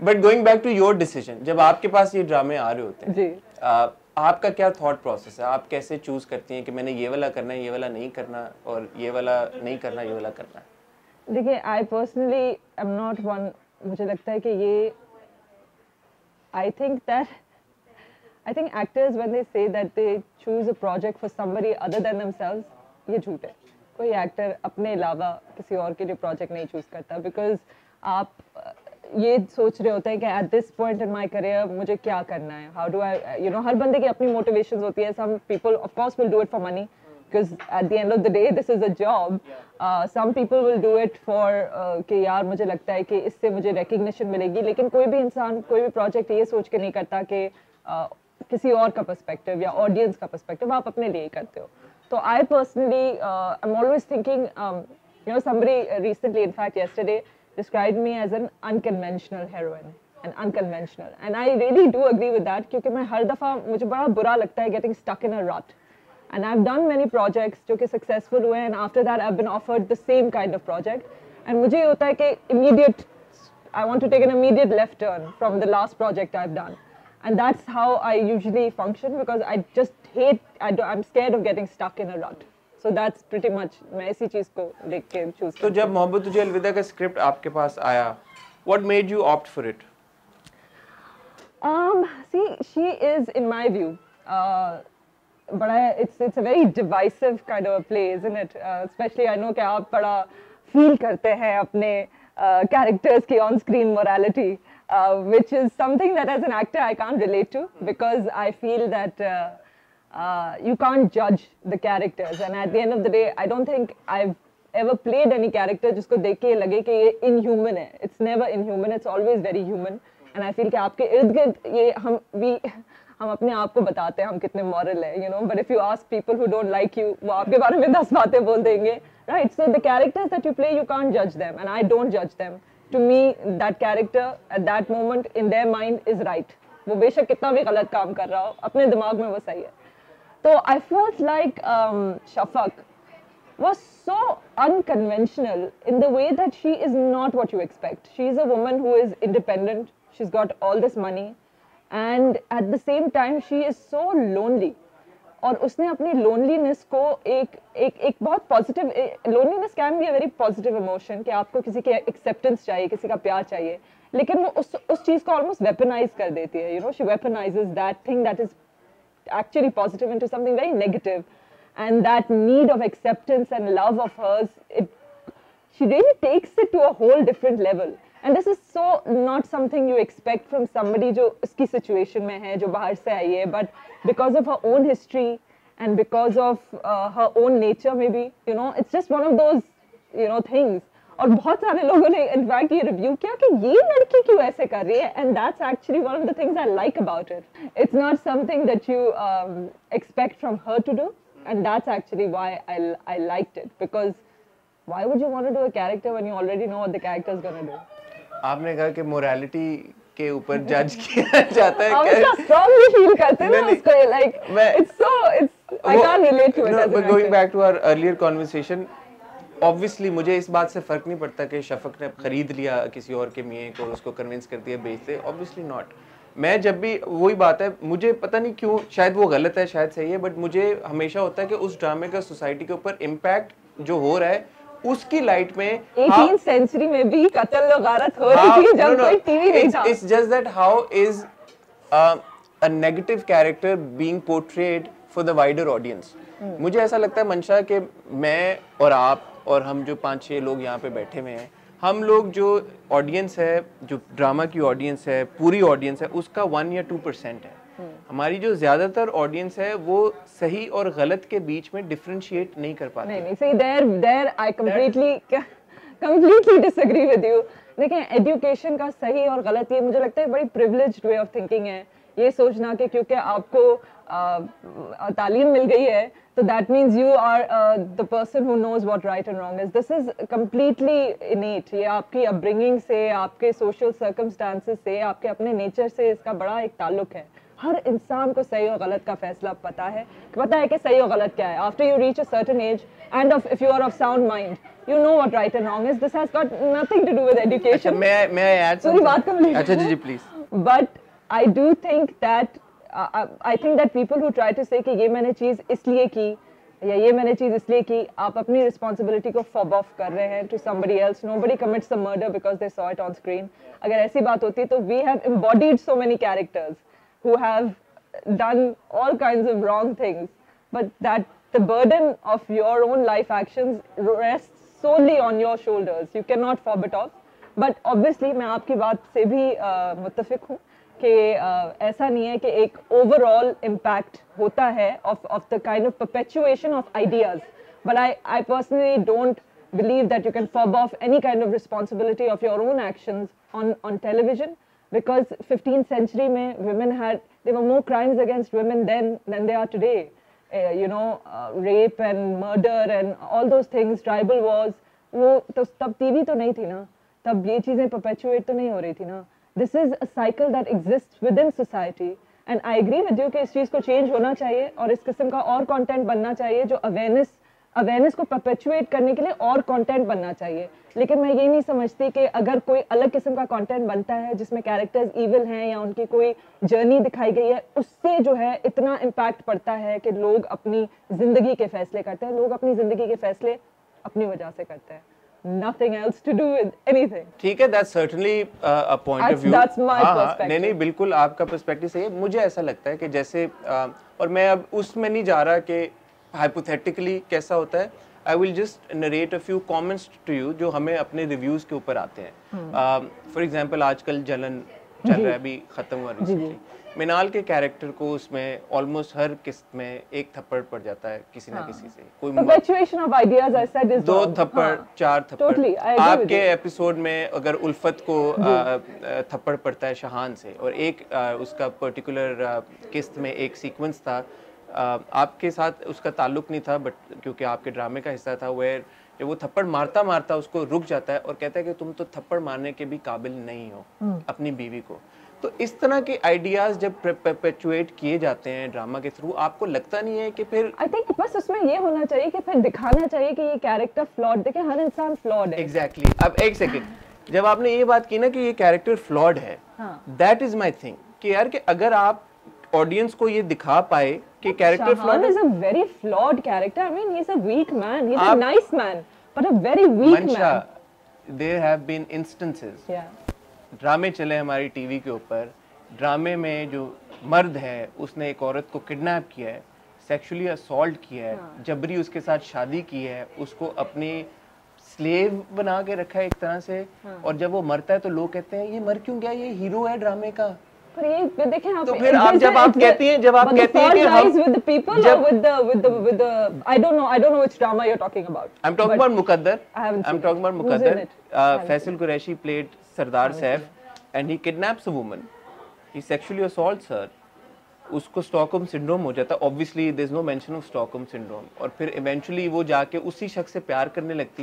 But going back to your decision, जब आपके पास ये ड्रामे आ रहे होते हैं जी, आपका क्या थॉट प्रोसेस है? आप कैसे चूज करती हैं कि मैंने ये वाला करना है, ये वाला नहीं करना, और ये वाला नहीं करना, ये वाला करना है? देखिए I personally am not one, मुझे लगता है कि ये I think that I think actors when they say that they choose a project for somebody other than themselves, ये झूठ है. कोई एक्टर अपने अलावा किसी और के लिए प्रोजेक्ट नहीं चूज करता, बिकॉज आप ये सोच रहे होते हैं कि at this point in my career मुझे क्या करना है, how do I you know, हर बंदे की अपनी मोटिवेशंस होती है. Some people of course will do it for money because at the end of the day this is a job. Some people will do it for कि यार मुझे लगता है कि इससे मुझे recognition मिलेगी, लेकिन कोई भी इंसान कोई भी प्रोजेक्ट ये सोच के नहीं करता कि किसी और का पर्सपेक्टिव या ऑडियंस का पर्सपेक्टिव, आप अपने लिए करते हो. तो I personally I am always thinking, you know, somebody recently in fact yesterday described me as an unconventional heroine, an unconventional, and I really do agree with that, क्योंकि मैं हर दफ़ा मुझे बड़ा बुरा लगता है getting stuck in a rut. And I've done many projects जो कि successful हुए, and after that I've been offered the same kind of project, and मुझे ये होता है कि immediate, I want to take an immediate left turn from the last project I've done, and that's how I usually function, because I just hate, I'm scared of getting stuck in a rut. So that's pretty much, मैं इसी चीज़ को देख के choose. तो जब मोहब्बत तुझे अलविदा का स्क्रिप्ट आपके पास आया, what made you opt for it? See, she is in my view. बड़ा it's a very divisive kind of a play, isn't it? Especially I know कि आप बड़ा feel करते हैं अपने characters की on screen morality, which is something that as an actor I can't relate to, because I feel that you can't judge the characters, and at the end of the day I don't think I've ever played any character जिसको देख के लगे कि ये inhuman है. It's never inhuman, it's always very human, and I feel कि आपके इर्द गिर्द ये हम अपने आप को बताते हैं हम कितने मॉरल है, you know, but if you ask people who don't like you, वो आपके बारे में 10 बातें बोल देंगे, right? So the characters that you play, you can't जज देम, एंड आई डोंट जज them. To me that character at that moment in their mind is right. वो बेशक कितना भी गलत काम कर रहा हो, अपने दिमाग में वो सही है. तो I felt like Shafaq was so unconventional in the way that she is not what you expect. She is a woman who is independent, she's got all this money, and at the same time she is so lonely. और उसने अपनी loneliness को एक बहुत positive, loneliness can be a very positive emotion, कि आपको किसी की acceptance चाहिए, किसी का प्यार चाहिए, लेकिन वो उस चीज़ को almost weaponize कर देती है, you know, she weaponizes that thing that is actually positive into something very negative. And that need of acceptance and love of hers, she really takes it to a whole different level. And this is so not something you expect from somebody जो इसकी situation में है, जो बाहर से आई है, but because of her own history and because of her own nature maybe, you know, it's just one of those, you know, things. और बहुत सारे लोगों ने इनफैक्ट ये रिव्यू किया कि ये लड़की क्यों ऐसे कर रही है, and that's actually one of the things I like about it. It's not something that you expect from her to do. And that's actually why I liked it, because why would you want to do a character when you already know what the character is going to do? आपने कहा कि morality के ऊपर जज किया जाता है. हम इसका strongly feel करते हैं ना उसको, like it's I can't relate to it. But going back to our earlier conversation, obviously मुझे इस बात से फर्क नहीं पड़ता कि शफक ने खरीद लिया किसी और के मियाँ को, उसको कन्विंस कर दिया बेच दे, obviously not. मैं जब भी, वही बात है, मुझे पता नहीं क्यों, शायद वो गलत है शायद सही है, बट मुझे हमेशा होता है कि उस ड्रामे का सोसाइटी के ऊपर इम्पैक्ट जो हो रहा है उसकी लाइट में 18th सेंचुरी में भी कत्ल और गारत हो रही थी जब कोई टीवी नहीं था. It's just that how is a negative character being portrayed for the wider audience. मुझे ऐसा लगता है मंशा कि मैं और आप और हम जो 5-6 लोग यहाँ पे बैठे हुए हैं, हम लोग जो ऑडियंस है, जो ड्रामा की ऑडियंस है, पूरी ऑडियंस है, उसका 1 या 2% है. हमारी जो ज्यादातर ऑडियंस है वो सही और गलत के बीच में डिफरेंशिएट नहीं कर पाती. नहीं, see there I completely disagree with you. देखिए, एजुकेशन का सही और गलत, ये मुझे लगता है बड़ी प्रिविलेज्ड वे ऑफ थिंकिंग है, ये सोचना कि क्योंकि आपको तालीम मिल गई है तो that means you are the person who knows what right and wrong is. This is completely innate. ये आपकी upbringing से, आपके social circumstances से, आपके अपने nature से इसका बड़ा एक ताल्लुक है. हर इंसान को सही और गलत का फैसला पता है कि सही और गलत क्या है. After you reach a certain age and if you are of sound mind, you know what right and wrong is. This has got nothing to do with education. May I add पूरी बात complete. अच्छा जी please. But I do think that I think that people who try to say कि ये मैंने चीज इसलिए की या ये मैंने चीज इसलिए की, आप अपनी रिस्पॉन्सिबिलिटी को फॉब ऑफ कर रहे हैं to somebody else. Nobody commits the murder because they saw it on screen. अगर ऐसी बात होती तो we have embodied so many characters who have done all kinds of wrong things, but that the burden of your own life actions rests solely on your shoulders. You cannot fob it off. But obviously मैं आपकी बात से भी मुत्तफिक हूँ कि ऐसा नहीं है कि एक overall impact होता है of the kind of perpetuation of ideas. But I personally don't believe that you can fob off any kind of responsibility of your own actions on television. Because 15th century में there were more crimes against women then than they are today. Rape and murder and all those things, tribal wars. वो तो तब TV तो नहीं थी ना, तब ये चीजें perpetuate तो नहीं हो रही थी ना. This is a cycle that exists within society. And I agree with you कि इस चीज को change होना चाहिए और इस किस्म का और content बनना चाहिए जो awareness को perpetuate करने के लिए और content बनना चाहिए. लेकिन मैं ये नहीं समझती कि अगर कोई अलग किस्म का कंटेंट बनता है जिसमें कैरेक्टर्स इविल हैं या उनकी कोई जर्नी दिखाई गई है, उससे जो है इतना इम्पैक्ट पड़ता है कि लोग अपनी जिंदगी के फैसले करते हैं. लोग अपनी जिंदगी के फैसले अपनी वजह से करते हैं. Nothing else to do with anything. ठीक है, that's certainly a point of view. That's my perspective. नहीं बिल्कुल आपका पर्सपेक्टिव सही है. मुझे ऐसा लगता है कि जैसे और मैं अब उसमें नहीं जा रहा कि हाइपोथेटिकली कैसा होता है. I will just narrate a few comments to you जो हमें अपने रिव्यूज के ऊपर आते हैं. फॉर एग्जांपल आजकल जलन चल रहा है, अभी खत्म हुआ रिसेंटली. मिनाल के कैरेक्टर को उसमें ऑलमोस्ट हर किस्त में एक थप्पड़ पड़ जाता है किसी ना किसी से. कोई perpetuation of ideas I said is 2 थप्पड़ 4 थप्पड़. Totally, I agree आपके एपिसोड में अगर उल्फत को थप्पड़ पड़ता है शहान से और एक उसका पर्टिकुलर किस्त में एक सीक्वेंस था, आपके साथ उसका ताल्लुक नहीं था बट क्योंकि आपके ड्रामे का हिस्सा था, वेयर जब वो थप्पड़ मारता मारता उसको रुक जाता है और कहता है कि तुम तो थप्पड़ मारने के भी काबिल नहीं हो अपनी बीवी को. तो इस तरह के आइडियाज जब परपेचुएट किए जाते हैं ड्रामा के थ्रू, आपको लगता नहीं है कि फिर आई थिंक बस उसमें ये होना चाहिए कि फिर दिखाना चाहिए कि ये कैरेक्टर फ्लॉड, देखिए हर इंसान फ्लॉड है. एग्जैक्टली. अब एक सेकंड, जब आपने ये बात की ना कि ये कैरेक्टर फ्लॉड है, दैट इज माई थिंग कि यार कि अगर आप ऑडियंस को ये दिखा पाए कि character flawed is a very flawed character. I mean, he's a weak man. He's a nice man, but a very weak man. There have been instances. Yeah. ड्रामे चले हमारी टीवी के ऊपर, ड्रामे में जो मर्द है उसने एक औरत को किडनैप किया है, सेक्सुअली असॉल्ट किया है, जबरी उसके साथ शादी की है, उसको अपनी स्लेव बना के रखा है एक तरह से, और जब वो मरता है तो लोग कहते हैं ये मर क्यों गया, ये हीरो है ड्रामे का. पर ये देखें आप, तो फिर आप जब आप कहती हैं कि हम with the people or with the I don't know which drama you're talking about. I'm talking about Muqaddar. I'm talking about Muqaddar. Faisal Qureshi played Sardar Saif and he kidnaps a woman. He sexually assaults her. उसको Stockholm syndrome हो जाता है. Obviously there's no mention of Stockholm syndrome. और फिर eventually वो जाके उसी शख्स से प्यार करने लगती है.